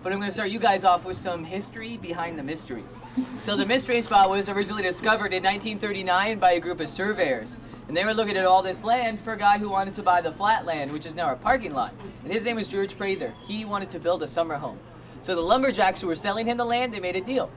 but I'm going to start you guys off with some history behind the mystery. So the mystery spot was originally discovered in 1939 by a group of surveyors. And they were looking at all this land for a guy who wanted to buy the flat land, which is now our parking lot. And his name was George Prather. He wanted to build a summer home. So the lumberjacks who were selling him the land, they made a deal.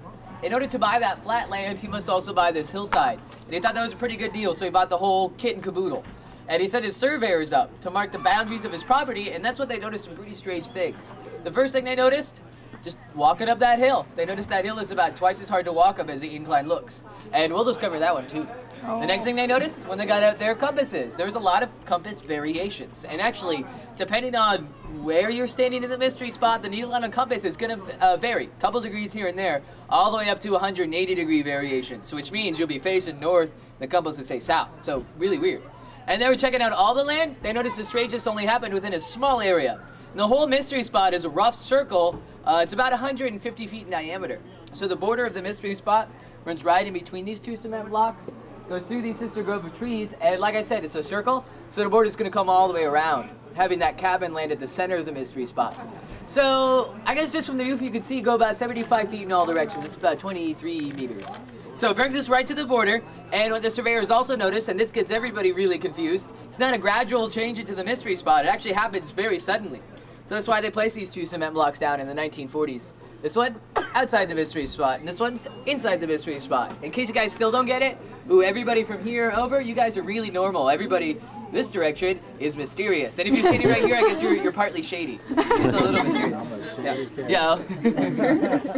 In order to buy that flat land, he must also buy this hillside. And he thought that was a pretty good deal, so he bought the whole kit and caboodle. And he sent his surveyors up to mark the boundaries of his property, and that's what they noticed some pretty strange things. The first thing they noticed, just walking up that hill. They noticed that hill is about twice as hard to walk up as the incline looks. And we'll discover that one too. Oh. The next thing they noticed when they got out their compasses, there was a lot of compass variations. And actually, depending on where you're standing in the mystery spot, the needle on a compass is going to vary. A couple degrees here and there, all the way up to 180-degree variations. So which means you'll be facing north, the compass will say south. So really weird. And they were checking out all the land. They noticed the strangeness only happened within a small area. And the whole mystery spot is a rough circle. It's about 150 feet in diameter. So the border of the mystery spot runs right in between these two cement blocks, goes through these sister grove of trees, and like I said, it's a circle, so the border is going to come all the way around, having that cabin land at the center of the mystery spot. So I guess just from the roof you can see go about 75 feet in all directions. It's about 23 meters. So it brings us right to the border, and what the surveyors also noticed, and this gets everybody really confused, it's not a gradual change into the mystery spot. It actually happens very suddenly. So that's why they placed these two cement blocks down in the 1940s. This one outside the mystery spot, and this one's inside the mystery spot. In case you guys still don't get it, ooh, everybody from here over, you guys are really normal. Everybody this direction is mysterious. And if you're standing right here, I guess you're partly shady. Just a little mysterious. Yeah,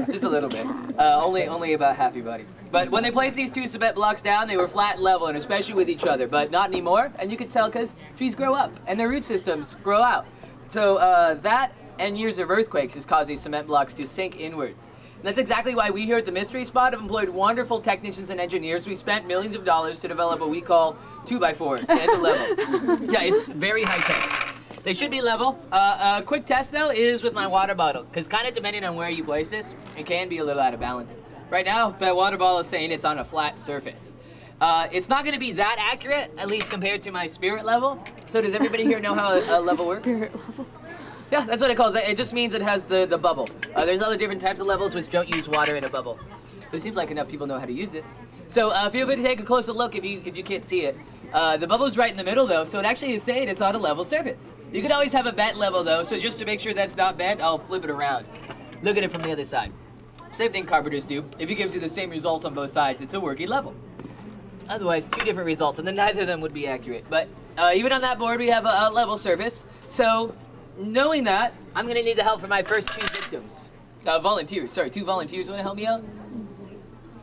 just a little bit. Only about half your body. But when they placed these two cement blocks down, they were flat and level, and especially with each other, but not anymore. And you can tell because trees grow up, and their root systems grow out. So that and years of earthquakes has caused these cement blocks to sink inwards. And that's exactly why we here at the Mystery Spot have employed wonderful technicians and engineers. We spent millions of dollars to develop what we call 2x4s and level. Yeah, it's very high tech. They should be level. A quick test though is with my water bottle, because kind of depending on where you place this, it can be a little out of balance. Right now, that water bottle is saying it's on a flat surface. It's not going to be that accurate, at least compared to my spirit level. So does everybody here know how a level works? Spirit level. Yeah, that's what it calls it. It just means it has the bubble. There's other different types of levels which don't use water in a bubble. But it seems like enough people know how to use this. So feel free to take a closer look if you can't see it. The bubble's right in the middle though, so it actually is saying it's on a level surface. You could always have a bent level though, so just to make sure that's not bent, I'll flip it around. Look at it from the other side. Same thing carpenters do. If it gives you the same results on both sides, it's a working level. Otherwise, two different results, and then neither of them would be accurate. But even on that board, we have a level surface. So, knowing that, I'm going to need the help for my first two victims. Volunteers, sorry, two volunteers want to help me out?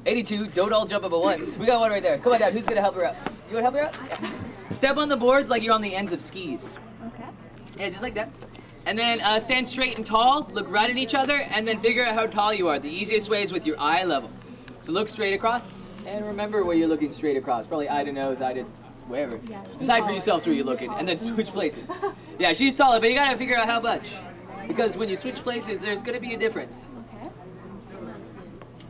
82, don't all jump up at once. We got one right there. Come on down, who's going to help her out? You want to help her out? Yeah. Step on the boards like you're on the ends of skis. Okay. Yeah, just like that. And then stand straight and tall, look right at each other, and then figure out how tall you are. The easiest way is with your eye level. So look straight across, and remember where you're looking straight across. Probably eye to nose, eye to wherever. Yeah, decide for yourselves where you're looking, and then switch places. Yeah, she's taller, but you gotta figure out how much. Because when you switch places, there's gonna be a difference. Okay.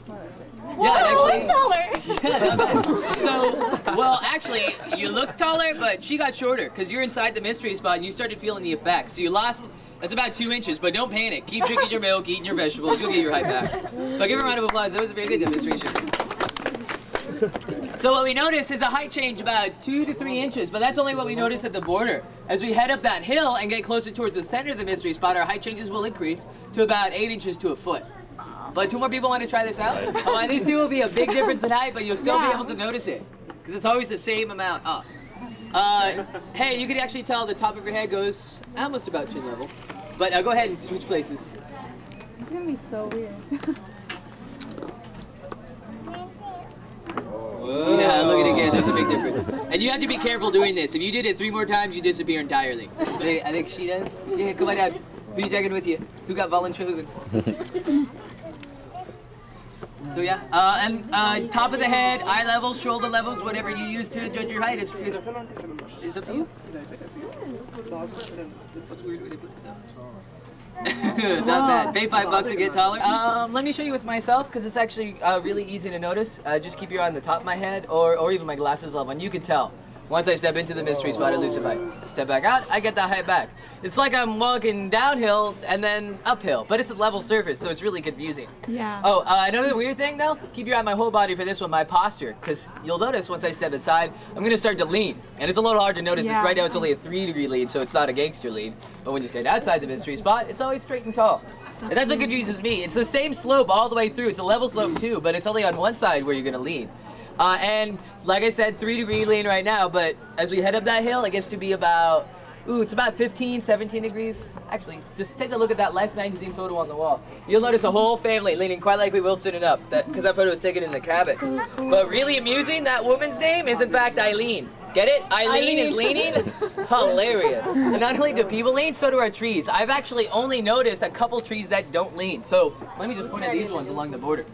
Yeah, whoa, actually, I'm taller. Yeah, not bad. So, well, actually, you look taller, but she got shorter, because you're inside the mystery spot, and you started feeling the effects. So you lost, that's about 2 inches, but don't panic. Keep drinking your milk, eating your vegetables, you'll get your height back. But give her a round of applause, that was a very good demonstration. So what we notice is a height change about 2 to 3 inches, but that's only what we notice at the border. As we head up that hill and get closer towards the center of the mystery spot, our height changes will increase to about 8 inches to a foot. But 2 more people want to try this out? Oh, and these two will be a big difference in height, but you'll still be able to notice it, because it's always the same amount up. Hey, you can actually tell the top of your head goes almost about chin level. But go ahead and switch places. It's going to be so weird. Yeah, look at it again. That's a big difference. And you have to be careful doing this. If you did it 3 more times, you disappear entirely. I think she does. Yeah, come on down. Who are you taking with you? Who got volunteered? So yeah, and top of the head, eye levels, shoulder levels, whatever you use to judge your height is up to you. What's weird way to put it though? Not bad. Pay $5 to get taller. Let me show you with myself, because it's actually really easy to notice. Just keep your eye on the top of my head, or even my glasses level, and you can tell. Once I step into the mystery spot, I lose a height. Step back out, I get that height back. It's like I'm walking downhill and then uphill, but it's a level surface, so it's really confusing. Yeah. Oh, another weird thing though, keep your eye on my whole body for this one, my posture, because you'll notice once I step inside, I'm gonna start to lean, and it's a little hard to notice. Yeah. Right now it's only a 3-degree lean, so it's not a gangster lean, but when you stand outside the mystery spot, it's always straight and tall. And that's what confuses me. It's the same slope all the way through. It's a level slope too, but it's only on one side where you're gonna lean. And like I said, 3-degree lean right now, but as we head up that hill, it gets to be about, it's about 15, 17 degrees. Actually, just take a look at that Life magazine photo on the wall. You'll notice a whole family leaning quite likely Will sitting up, because that photo was taken in the cabin. But really amusing, that woman's name is in fact Eileen. Get it? Eileen is leaning? Hilarious. And not only do people lean, so do our trees. I've actually only noticed a couple trees that don't lean. So let me just point at these ones along the border.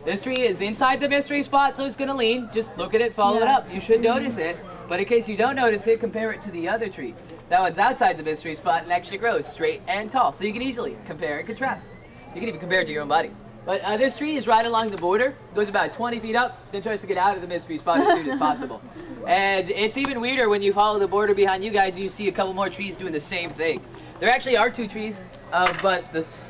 This tree is inside the mystery spot, so it's gonna lean. Just look at it, follow it up. You should notice it, but in case you don't notice it, compare it to the other tree. That one's outside the mystery spot and actually grows straight and tall, so you can easily compare and contrast. You can even compare it to your own body. But this tree is right along the border, goes about 20 feet up, then tries to get out of the mystery spot as soon as possible. And it's even weirder when you follow the border behind you guys, you see a couple more trees doing the same thing. There actually are 2 trees, but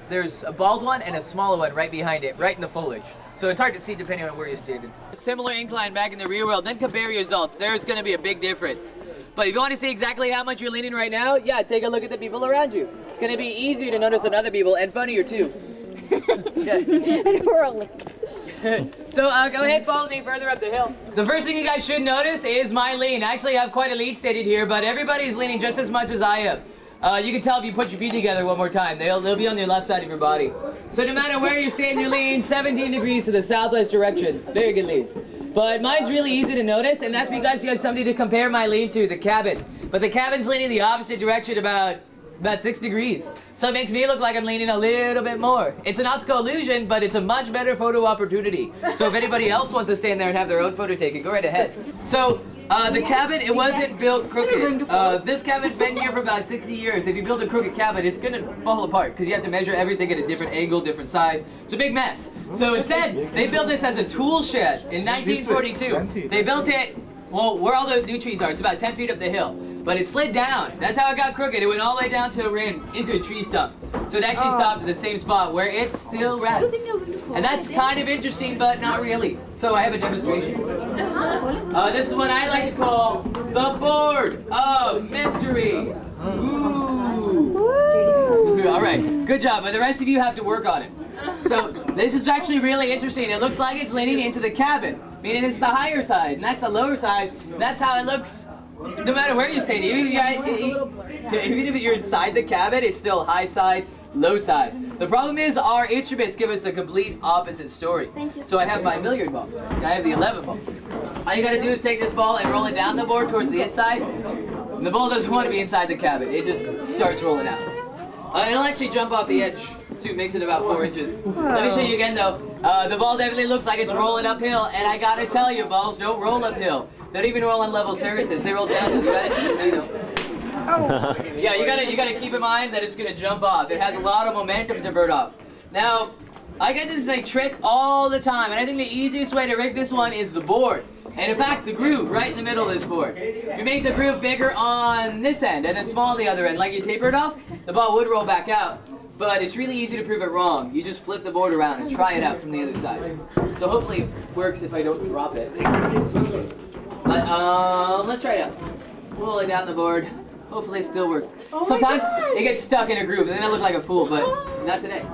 there's a bald one and a smaller one right behind it, right in the foliage. So it's hard to see depending on where you're standing. Similar incline back in the rear world, then compare your results. There's gonna be a big difference. But if you want to see exactly how much you're leaning right now, yeah, take a look at the people around you. It's gonna be easier to notice than other people, and funnier too. So go ahead, follow me further up the hill. The first thing you guys should notice is my lean. I actually have quite a lead stated here, but everybody's leaning just as much as I am. You can tell if you put your feet together one more time. They'll be on your left side of your body. So no matter where you stand, you lean 17 degrees to the southwest direction. Very good leads. But mine's really easy to notice, and that's because you have something to compare my lean to, the cabin. But the cabin's leaning the opposite direction about 6 degrees. So it makes me look like I'm leaning a little bit more. It's an optical illusion, but it's a much better photo opportunity. So if anybody else wants to stand there and have their own photo taken, go right ahead. So the cabin, it wasn't built crooked. This cabin's been here for about 60 years. If you build a crooked cabin, it's gonna fall apart because you have to measure everything at a different angle, different size. It's a big mess. So instead, they built this as a tool shed in 1942. They built it, well, where all the new trees are. It's about 10 feet up the hill. But it slid down. That's how it got crooked. It went all the way down to into a tree stump. So it actually stopped at the same spot where it still rests. And that's kind of interesting, but not really. So I have a demonstration. This is what I like to call the board of mystery. Ooh. All right, good job. But the rest of you have to work on it. So this is actually really interesting. It looks like it's leaning into the cabin, meaning it's the higher side, and that's the lower side. That's how it looks. No matter where you stay, even if you're inside the cabin, it's still high side, low side. The problem is our instruments give us the complete opposite story. So I have my milliard ball. I have the 11 ball. All you gotta do is take this ball and roll it down the board towards the inside. And the ball doesn't want to be inside the cabin. It just starts rolling out. It'll actually jump off the edge, too. Makes it about 4 inches. Let me show you again, though. The ball definitely looks like it's rolling uphill, and I gotta tell you, balls don't roll uphill. They don't even roll on level surfaces. They roll down. You got it? There you go. Oh. Yeah, you gotta keep in mind that it's gonna jump off. It has a lot of momentum to bird off. Now, I get this as a trick all the time, and I think the easiest way to rig this one is the board. And in fact, the groove right in the middle of this board. If you make the groove bigger on this end and then small on the other end, like you taper it off, the ball would roll back out. But it's really easy to prove it wrong. You just flip the board around and try it out from the other side. So hopefully it works if I don't drop it. But let's try it out. Roll it down the board. Hopefully it still works. Sometimes it gets stuck in a groove and then I look like a fool, but not today.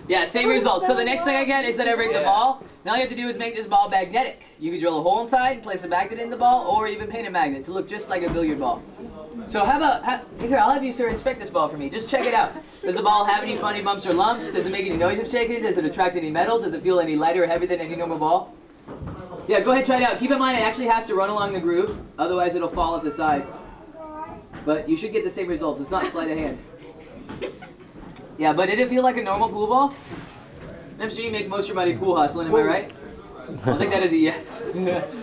Yeah, same result. So the next thing I get is that I rig the ball. Now all you have to do is make this ball magnetic. You can drill a hole inside and place a magnet in the ball, or even paint a magnet to look just like a billiard ball. So here, I'll have you, sir, inspect this ball for me. Just check it out. Does the ball have any funny bumps or lumps? Does it make any noise if shaken? Does it attract any metal? Does it feel any lighter or heavier than any normal ball? Yeah, go ahead, try it out. Keep in mind it actually has to run along the groove, otherwise it'll fall off the side. But you should get the same results. It's not sleight of hand. Yeah, but did it feel like a normal pool ball? I'm sure you make most of your money pool hustling, am I right? I'll take that as a yes.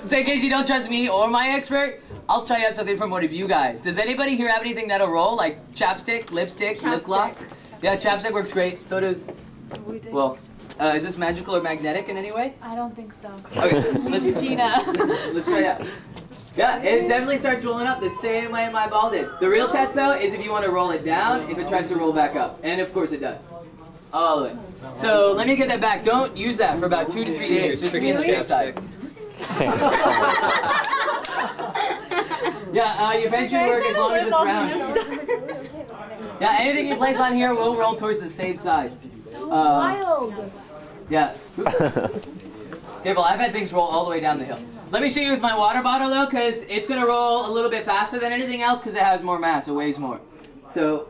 So in case you don't trust me or my expert, I'll try out something from one of you guys. Does anybody here have anything that'll roll, like chapstick, lipstick, lip gloss? Yeah, chapstick works great. So does, well, is this magical or magnetic in any way? I don't think so. Okay, let's Gina. Let's try it out. Yeah, it definitely starts rolling up the same way my ball did. The real test though is if you want to roll it down, if it tries to roll back up. And of course it does. All the way. So let me get that back. Don't use that for about 2 to 3 days, just to be on the safe side. Yeah, your bench should work as long as it's round. Yeah, anything you place on here will roll towards the safe side. Wild. Yeah. Careful, I've had things roll all the way down the hill. Let me show you with my water bottle though, because it's going to roll a little bit faster than anything else because it has more mass, it weighs more. So,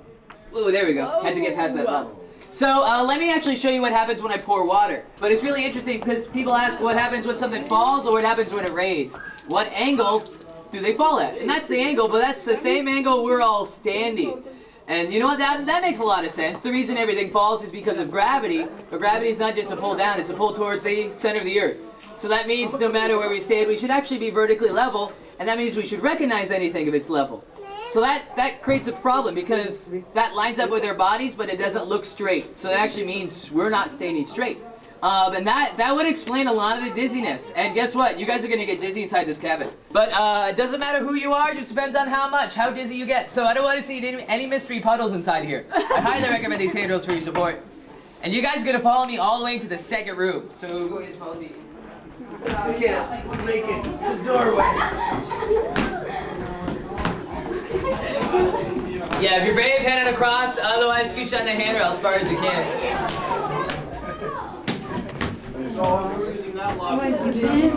ooh, there we go. Had to get past that bubble. So let me actually show you what happens when I pour water. But it's really interesting because people ask what happens when something falls or what happens when it rains. What angle do they fall at? And that's the angle, but that's the same angle we're all standing. And you know what, that makes a lot of sense. The reason everything falls is because of gravity, but gravity is not just a pull down, it's a pull towards the center of the earth. So that means no matter where we stand, we should actually be vertically level, and that means we should recognize anything if it's level. So that creates a problem because that lines up with our bodies, but it doesn't look straight. So that actually means we're not standing straight. And that would explain a lot of the dizziness. And guess what? You guys are going to get dizzy inside this cabin. But it doesn't matter who you are, it just depends on how dizzy you get. So I don't want to see any mystery puddles inside here. I highly recommend these handrails for your support. And you guys are going to follow me all the way into the second room. So go ahead and follow me. Okay, break it. It's a doorway. Yeah, if you're brave, hand it across. Otherwise, scooch on the handrail as far as you can. Oh my goodness.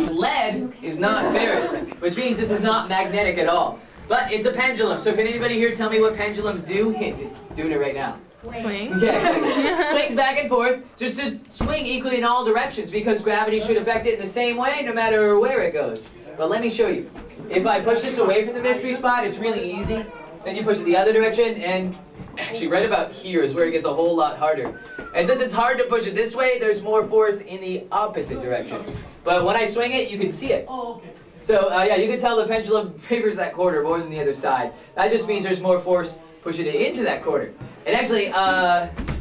Lead is not ferrous, which means this is not magnetic at all. But it's a pendulum. So can anybody here tell me what pendulums do? Hint, it's doing it right now. Swing. Yeah, swings back and forth. So it should swing equally in all directions because gravity should affect it in the same way no matter where it goes. But let me show you. If I push this away from the mystery spot, it's really easy. Then you push it the other direction, and actually right about here is where it gets a whole lot harder. And since it's hard to push it this way, there's more force in the opposite direction. But when I swing it, you can see it. So yeah, you can tell the pendulum favors that corner more than the other side. That just means there's more force pushing it into that corner. And actually,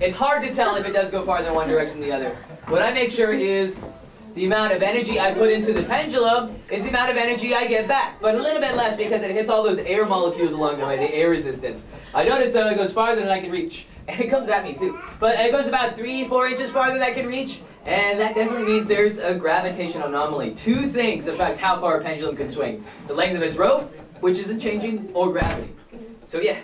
it's hard to tell if it does go farther in one direction than the other. What I make sure is the amount of energy I put into the pendulum is the amount of energy I get back. But a little bit less because it hits all those air molecules along the way, the air resistance. I notice though it goes farther than I can reach. And it comes at me too. But it goes about 3-4 inches farther than I can reach. And that definitely means there's a gravitational anomaly. 2 things affect how far a pendulum can swing. The length of its rope, which isn't changing, or gravity. So yeah.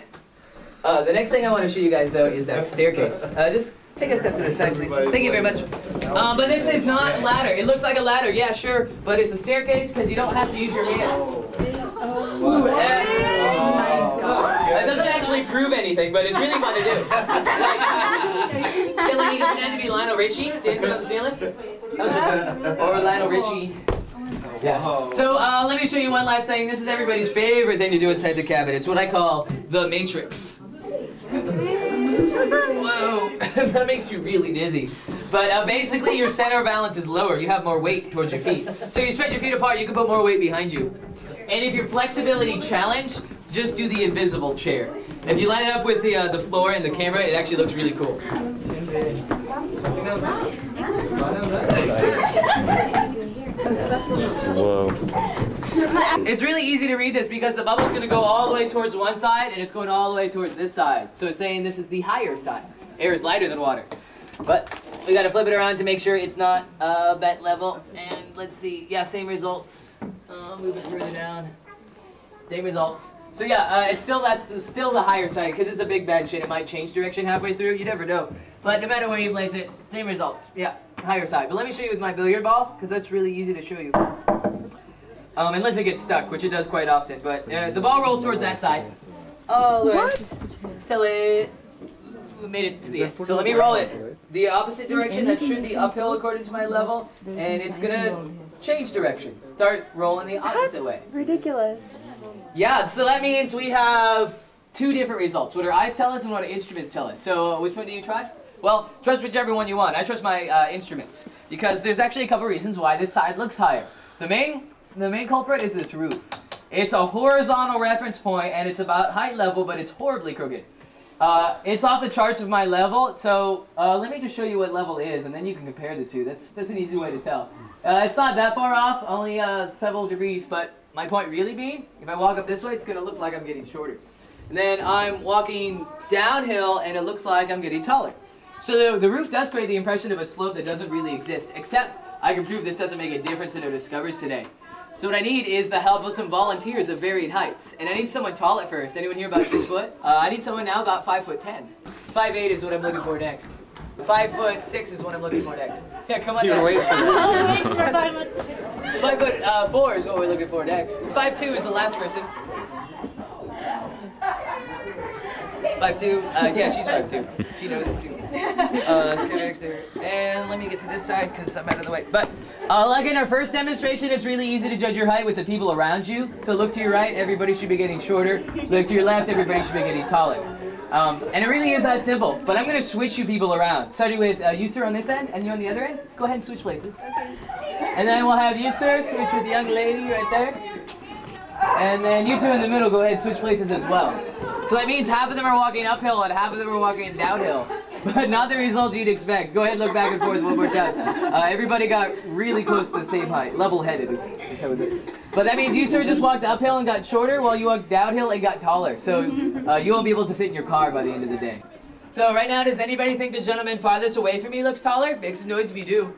The next thing I want to show you guys though is that staircase. Just take a step to the side, please. Thank you very much. But this is not a ladder. It looks like a ladder, yeah, sure. But it's a staircase because you don't have to use your hands. Ooh, it doesn't actually prove anything, but it's really fun to do. Feeling you can pretend to be Lionel Richie dancing on the ceiling? That was fun. Or Lionel Richie. Yeah. So let me show you one last thing. This is everybody's favorite thing to do inside the cabin. It's what I call the matrix. Whoa, that makes you really dizzy. But basically your center of balance is lower. You have more weight towards your feet. So you spread your feet apart, you can put more weight behind you. And if you're flexibility challenged, just do the invisible chair. If you line it up with the floor and the camera, it actually looks really cool. Whoa. It's really easy to read this because the bubble's going to go all the way towards one side and it's going all the way towards this side. So it's saying this is the higher side. Air is lighter than water. But we got to flip it around to make sure it's not bent level. And let's see. Yeah, same results. Move it further down. Same results. So yeah, it's still still the higher side because it's a big bench and it might change direction halfway through. You never know. But no matter where you place it, same results. Yeah, higher side. But let me show you with my billiard ball because that's really easy to show you. Unless it gets stuck, which it does quite often. But the ball rolls towards that side. Oh, look. Till it made it to the end. So let me roll it the opposite direction. That should be uphill according to my level. And it's going to change directions. Start rolling the opposite way. Ridiculous. Yeah, so that means we have 2 different results. What our eyes tell us and what our instruments tell us. So which one do you trust? Well, trust whichever one you want. I trust my instruments. Because there's actually a couple reasons why this side looks higher. The main culprit is this roof. It's a horizontal reference point and it's about height level, but it's horribly crooked. It's off the charts of my level, so let me just show you what level is, and then you can compare the two. That's an easy way to tell. It's not that far off, only several degrees, but my point really being, if I walk up this way, it's going to look like I'm getting shorter. And then I'm walking downhill, and it looks like I'm getting taller. So the roof does create the impression of a slope that doesn't really exist, except I can prove this doesn't make a difference in our discoveries today. So what I need is the help of some volunteers of varied heights. And I need someone tall at first. Anyone here about 6 foot? I need someone now about 5'10". 5'8" is what I'm looking for next. 5'6" is what I'm looking for next. Yeah, come on. You're waiting for that. 5'4" is what we're looking for next. 5'2" is the last person. 5'2", yeah, she's 5'2". She knows it too. Sit next to her. And let me get to this side because I'm out of the way. But like in our first demonstration, it's really easy to judge your height with the people around you. So look to your right, everybody should be getting shorter. Look to your left, everybody should be getting taller. And it really is that simple. But I'm going to switch you people around. Starting with you, sir, on this end, and you on the other end. Go ahead and switch places. Okay. And then we'll have you, sir, switch with the young lady right there. And then you two in the middle, go ahead and switch places as well. So that means half of them are walking uphill and half of them are walking downhill. But not the result you'd expect. Go ahead and look back and forth one more time. Everybody got really close to the same height. Level-headed is how we do it. But that means you, sir, just walked uphill and got shorter, while you walked downhill and got taller. So you won't be able to fit in your car by the end of the day. So right now, does anybody think the gentleman farthest away from me looks taller? Make some noise if you do.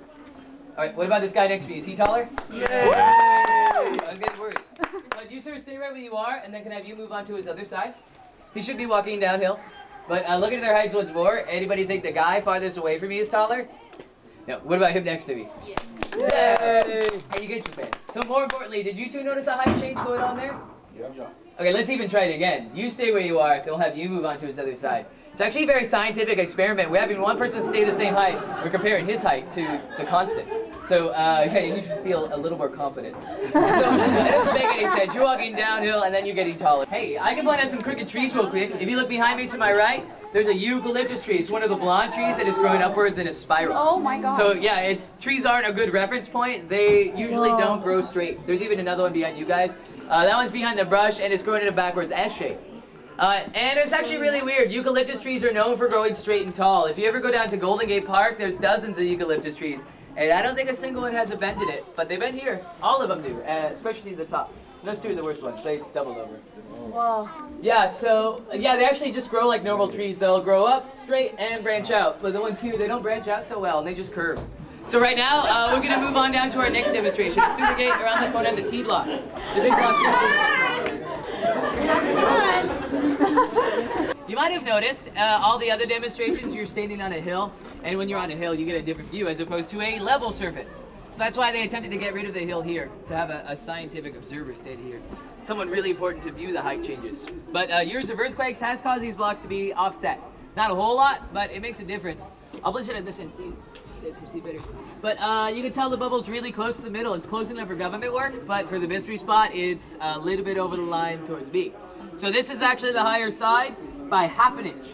All right, what about this guy next to me? Is he taller? Yeah! I'm getting worried. But you, sir, stay right where you are, and then can I have you move on to his other side? He should be walking downhill. But look at their heights once more. Anybody think the guy farthest away from me is taller? No. What about him next to me? Yeah. Yay! And you get your fans. So more importantly, did you two notice a height change going on there? Yeah. Okay, let's even try it again. You stay where you are, then we'll have you move on to his other side. It's actually a very scientific experiment. We're having one person stay the same height. We're comparing his height to the constant. So, yeah, you should feel a little more confident. So, that doesn't make any sense. You're walking downhill and then you're getting taller. Hey, I can point out some crooked trees real quick. If you look behind me to my right, there's a eucalyptus tree. It's one of the blonde trees that is growing upwards in a spiral. Oh my god. So, yeah, trees aren't a good reference point. They usually don't grow straight. There's even another one behind you guys. That one's behind the brush and it's growing in a backwards S shape. And it's actually really weird. Eucalyptus trees are known for growing straight and tall. If you ever go down to Golden Gate Park, there's dozens of eucalyptus trees. And I don't think a single one has a bend in it, but they bend here. All of them do, especially the top. Those two are the worst ones. They doubled over. Wow. Yeah, so, yeah, they actually just grow like normal trees. They'll grow up straight and branch out. But the ones here, they don't branch out so well, and they just curve. So right now, we're going to move on down to our next demonstration. Student gate around the corner, the T blocks. The big blocks. You might have noticed all the other demonstrations, you're standing on a hill, and when you're on a hill, you get a different view as opposed to a level surface. So that's why they attempted to get rid of the hill here, to have a scientific observer stand here. Someone really important to view the height changes. But years of earthquakes has caused these blocks to be offset. Not a whole lot, but it makes a difference. I'll place it at this end so you guys can see better. But you can tell the bubble's really close to the middle. It's close enough for government work, but for the mystery spot, it's a little bit over the line towards B. So this is actually the higher side by ½ an inch.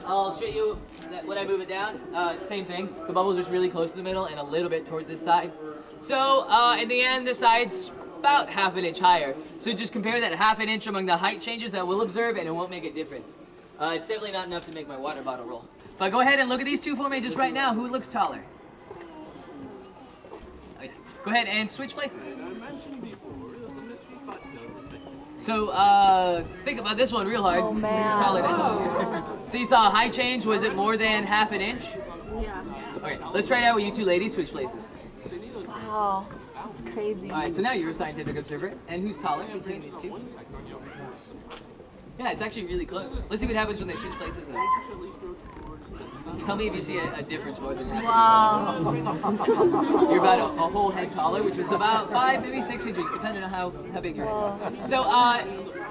I'll show you that when I move it down. Same thing. The bubble's just really close to the middle and a little bit towards this side. So in the end, this side's about ½ an inch higher. So just compare that ½ an inch among the height changes that we'll observe, and it won't make a difference. It's definitely not enough to make my water bottle roll. But go ahead and look at these two for me just right now. Who looks taller? Okay. Go ahead and switch places. So, think about this one real hard. Oh, man. Who's taller now? So you saw a height change. Was it more than ½ an inch? Yeah. Okay, let's try it out with you two ladies. Switch places. Wow. It's crazy. All right, so now you're a scientific observer. And who's taller between these two? Yeah, it's actually really close. Let's see what happens when they switch places. Tell me if you see a difference more than that. Wow. You're about a whole head taller, which was about 5, maybe 6 inches, depending on how big your head is. So,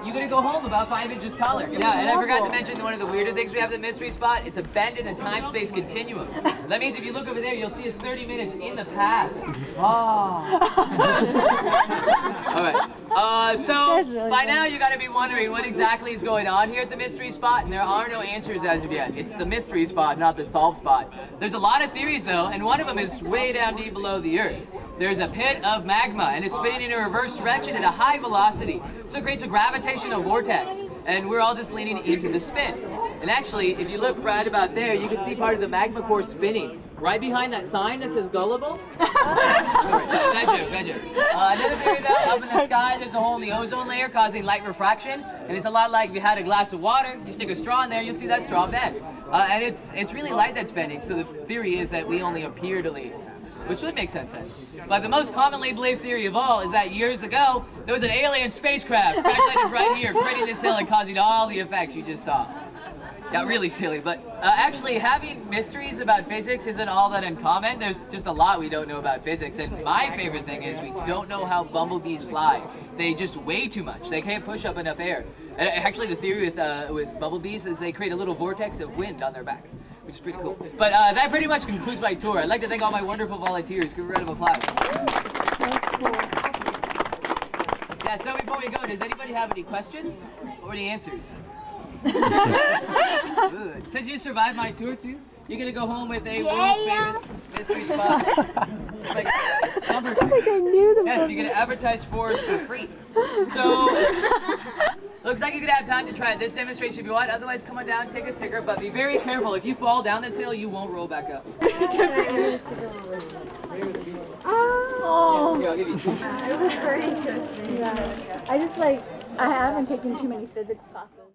you're gonna go home about 5 inches taller. Yeah, and I forgot to mention one of the weirder things we have in the mystery spot. It's a bend in the time-space continuum. That means if you look over there, you'll see it's 30 minutes in the past. Wow. All right. So That's really by funny. now you got to be wondering what exactly is going on here at the mystery spot, and there are no answers as of yet. It's the mystery spot, not the solved spot. There's a lot of theories though, and one of them is way down deep below the earth. There's a pit of magma, and it's spinning in a reverse direction at a high velocity. So it creates a gravitational vortex, and we're all just leaning into the spin. And actually, if you look right about there, you can see part of the magma core spinning. Right behind that sign that says gullible. Bad joke. Another theory though, up in the sky, there's a hole in the ozone layer causing light refraction. And it's a lot like if you had a glass of water, you stick a straw in there, you'll see that straw bend. And it's really light that's bending, so the theory is that we only appear to lean, which would make sense. But the most commonly believed theory of all is that years ago, there was an alien spacecraft crash landed right here, creating this hill and causing all the effects you just saw. Yeah, really silly, but actually having mysteries about physics isn't all that uncommon. There's just a lot we don't know about physics, and my favorite thing is we don't know how bumblebees fly. They just weigh too much. They can't push up enough air. And actually the theory with bumblebees is they create a little vortex of wind on their back, which is pretty cool. But that pretty much concludes my tour. I'd like to thank all my wonderful volunteers. Give a round of applause. That's cool. Yeah, so before we go, does anybody have any questions or any answers? Good. Since you survived my tour too, you're gonna go home with a world-famous mystery spot. Like, I knew the yes, you're gonna advertise for us for free. So, looks like you're gonna have time to try this demonstration if you want. Otherwise, come on down, take a sticker, but be very careful. If you fall down this hill, you won't roll back up. Oh. Here, I'll give you two. It was very interesting. Yeah. I haven't taken too many physics classes.